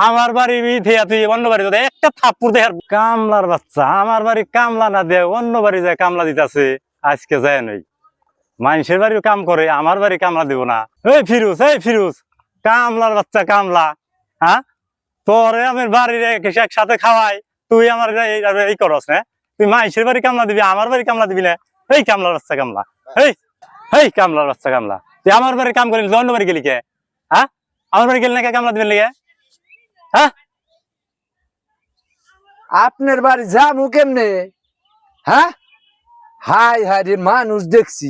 আমার বাড়ি থিয়া তুই অন্য বাড়ি একটা থাপ্পড় দেখার কামলার বাচ্চা আমার বাড়ি কামলা না দে অন্য বাড়ি যায় কামলা দিতেছে আজকে যায় নই মানুষের বাড়িও কাম করে আমার বাড়ি কামলা দিব না এই ফিরুজ কামলার বাচ্চা কামলা হ্যাঁ তোরে আমার বাড়ির একসাথে খাওয়াই তুই আমার এই করস না তুই মানুষের বাড়ি কামলা দিবি আমার বাড়ি কামলা দিবি না এই কামলার বাচ্চা কামলা এই কামলার বাচ্চা কামলা তুই আমার বাড়ি কাম করিস অন্য বাড়ি গেলি কে হ্যাঁ আমার বাড়ি গেলি না কে কামলা দিবেন লিগে হ্যাঁ আপনার বাড়ি যামু কেমনে? হ্যাঁ, হাই হাই রে, মানুষ দেখছি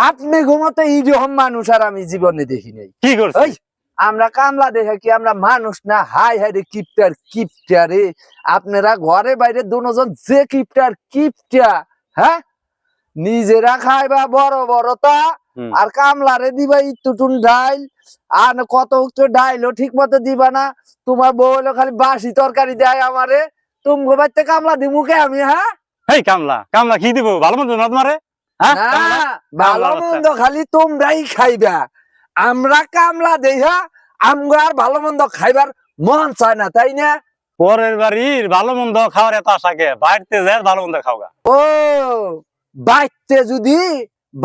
আপনি ঘুমাতে এইরকম মানুষ আর আমি জীবনে দেখি নাই। কি করছিস? আমরা কামলা দেখে কি আমরা মানুষ না? হাই হাই রে, কিপটা রে আপনারা ঘরে বাইরে দুজন যে কিপটা হ্যাঁ, নিজেরা খাইবা বড় বড় তা আর কামলারে দিবা ইটুটুন ডাইল আর কত ডাইলও ঠিক মতো দিবা না। তোমার বউ হলো খালি বাসি তরকারি দেয় আমারে, তুমি বাড়িতে কামলা দিমুকে আমি? হ্যাঁ এই কামলা কামলা কি দিব ভালো মন্দ না তোমারে ভালো মন্দ খালি তোমরাই খাইবা, আমরা কামলা দেহা আমরা আর ভালো মন্দ খাইবার মন চায় না, তাই না? পরের বাড়ির ভালো মন্দ খাওয়ার এত আশাকে বাড়িতে যায় ভালো মন্দ খাওয়া। ও বাইতে যদি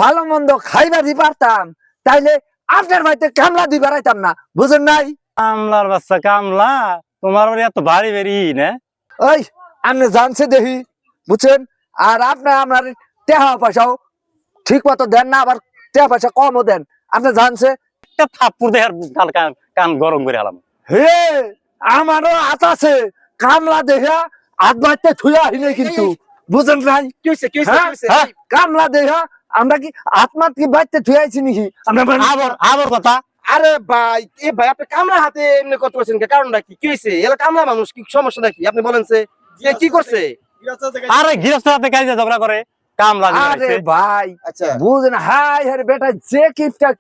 ভালো মন্দ খাইবারই পারতাম তাইলে আপনার বাড়িতে কামলা দিই বেড়াইতাম না, বুঝেন নাই? কামলার বাচ্চা কামলা তোমার বাড়ি এত বাড়ি বেরি না? ওই আপনি জানছে দেখি, বুঝছেন? আর আপনার আমার টেহা পয়সাও ঠিক মতো দেন না, আবার টেহা পয়সা কমও দেন, আপনি জানছে। একটা থাপ্পড় দেখার কান গরম করে আলাম। হে আমারও হাত আছে, কামলা দেখা হাত বাড়তে থুয়া আহিলে কিন্তু, বুঝেন নাই? কামলা দেখা আমরা কি আত্মাত কি বাড়তে থুয়াইছি নাকি? আবার কথা আরে ভাই এ ভাই আপনি কামলা হাতে এমনি কত করছেন কারণটা কি কি হয়েছে? এলা কামলা মানুষ কি সমস্যা নাকি? আপনি বলেন কি করছে? আরে গৃহস্থ হাতে কাজে ঝগড়া করে কামলা। আরে ভাই আচ্ছা বুঝেন, হাই হারে বেটা যে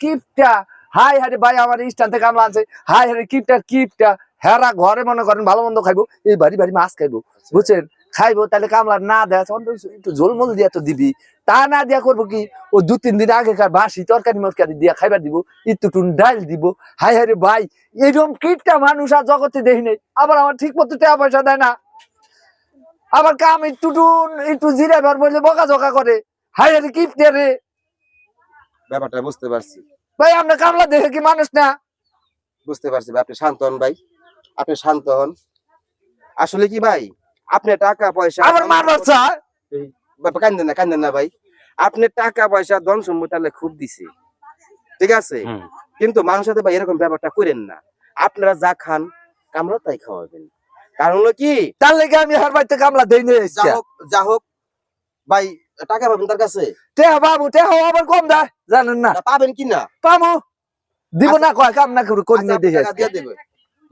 কিপটা হাই হারে ভাই আমার স্টান্তে কামলা আছে, হাই হারে কিপটা হেরা ঘরে মনে করেন ভালো মন্দ খাইবো, এই বাড়ি মাছ খাইবো, বুঝছেন? খাইবো তাহলে কামলা না দেয় একটু ঝোলমোল দিয়া তো দিবি, তা না দিয়া করবো কি? ও 2-3 দিন আগেকার বাসি তরকারি দিয়া খাইবার দিব, ইটুটুন ডাইল দিব। হাই হারে ভাই এরকম কিপটা মানুষ আর জগতে দেখি নাই। আবার আমার ঠিক মতো টাকা পয়সা দেয় না, আবার কাম একটু জিরাইবার বললে বকাঝকা করে। হাই হারে কিপটা রে, ব্যাপারটা বুঝতে পারছি ভাই আমরা কামলা দেখে কি মানুষ না? বুঝতে পারছি ভাই, আপনি শান্ত হন ভাই, আপনি শান্ত হন। আসলে কি ভাই আপনি টাকা পয়সা আবার মারবার চায়। কান্দেন না ভাই, আপনি টাকা পয়সা ধন সম্পত্তি আল্লাহ খুব দিছে, ঠিক আছে, কিন্তু মানুষের সাথে ভাই এরকম ব্যাপারটা করেন না। আপনারা যা খান কামলা তাই খাওয়াবেন। কারণ হলো কি তার লেগে আমি হার বাড়িতে কামলা দেই না। যা হোক ভাই, টাকা পাবেন তার কাছে? টেহা বাবু টেহা আবার কম দেয় জানেন না? পাবেন কি না? পামো দিব না, কয় কাম না করি না দেখে টাকা দিয়ে দেবে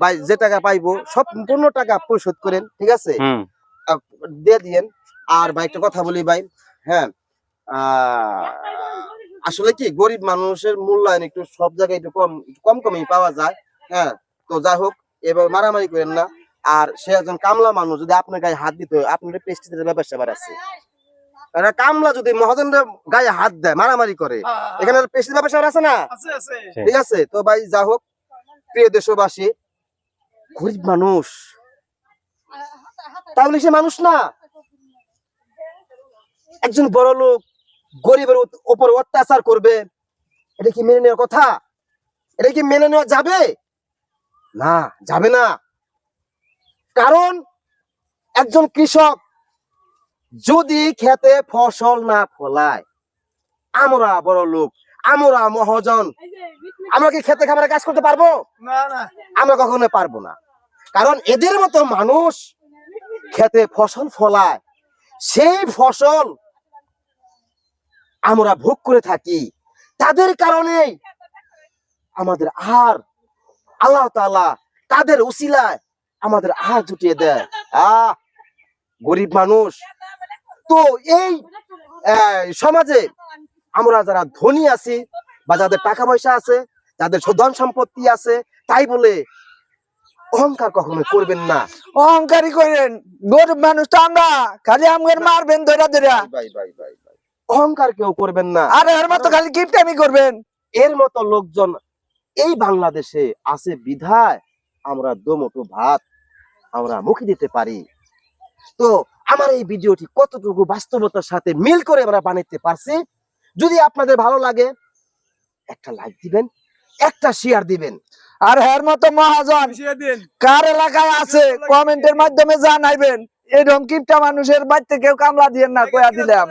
ভাই, যে টাকা পাইবো সম্পূর্ণ টাকা পরিশোধ করেন, ঠিক আছে, দিয়ে দিয়েন। আর ভাই একটা কথা বলি ভাই, হ্যাঁ আসলে কি গরিব মানুষের মূল্যায়ন একটু সব জায়গায় একটু কমই পাওয়া যায়। হ্যাঁ তো যাই হোক, এবার মারামারি করেন না। আর সে একজন কামলা মানুষ, যদি আপনার গায়ে হাত দিতে হয় আপনার পেস্টিসাইডের ব্যবসা আছে। কামলা যদি মহাজনদের গায়ে হাত দেয় মারামারি করে, এখানে পেস্টিসাইড ব্যবসা আছে না? ঠিক আছে তো ভাই, যা হোক প্রিয় দেশবাসী, গরিব মানুষ তাহলে সে মানুষ না। একজন বড় লোক গরিবের উপর অত্যাচার করবে, এটা কি মেনে নেওয়ার কথা? এটা কি মেনে নেওয়া যাবে? না, যাবে না। কারণ একজন কৃষক যদি খেতে ফসল না ফলায়, আমরা বড় লোক, আমরা মহাজন, আমরা কি খেতে খাবারে কাজ করতে পারবো? আমরা কখনো পারবো না। কারণ এদের মতো মানুষ খেতে ফসল ফলায়, সেই ফসল আমরা ভোগ করে থাকি। তাদের কারণেই আমাদের আর আল্লাহ তাআলা তাদের উসিলায় আমাদের আর জুটিয়ে দেয়। গরিব মানুষ তো এই সমাজে আমরা যারা ধনী আছি বা যাদের টাকা পয়সা আছে, যাদের ধন সম্পত্তি আছে, তাই বলে অহংকার কখনো করবেন না। অহংকারী করেন, গরিব মানুষ তো আমরা, খালি আমাদের মারবেন ধরা ধরা। অহংকার কেউ করবেন না। আরে এর মতো খালি কিপটামি করবেন। এর মতো লোকজন এই বাংলাদেশে আছে বিধায় আমরা দুমুঠো ভাত আমরা মুখে দিতে পারি। তো আমার এই ভিডিওটি কতটুকু বাস্তবতার সাথে মিল করে আমরা বানাতে পারছি, যদি আপনাদের ভালো লাগে একটা লাইক দিবেন, একটা শেয়ার দিবেন। আর হের মতো মহাজন কার এলাকায় আছে কমেন্টের মাধ্যমে জানাইবেন। এরকম কিপটা মানুষের বাড়িতে কেউ কামলা দিয়েন না, কয়া দিলাম।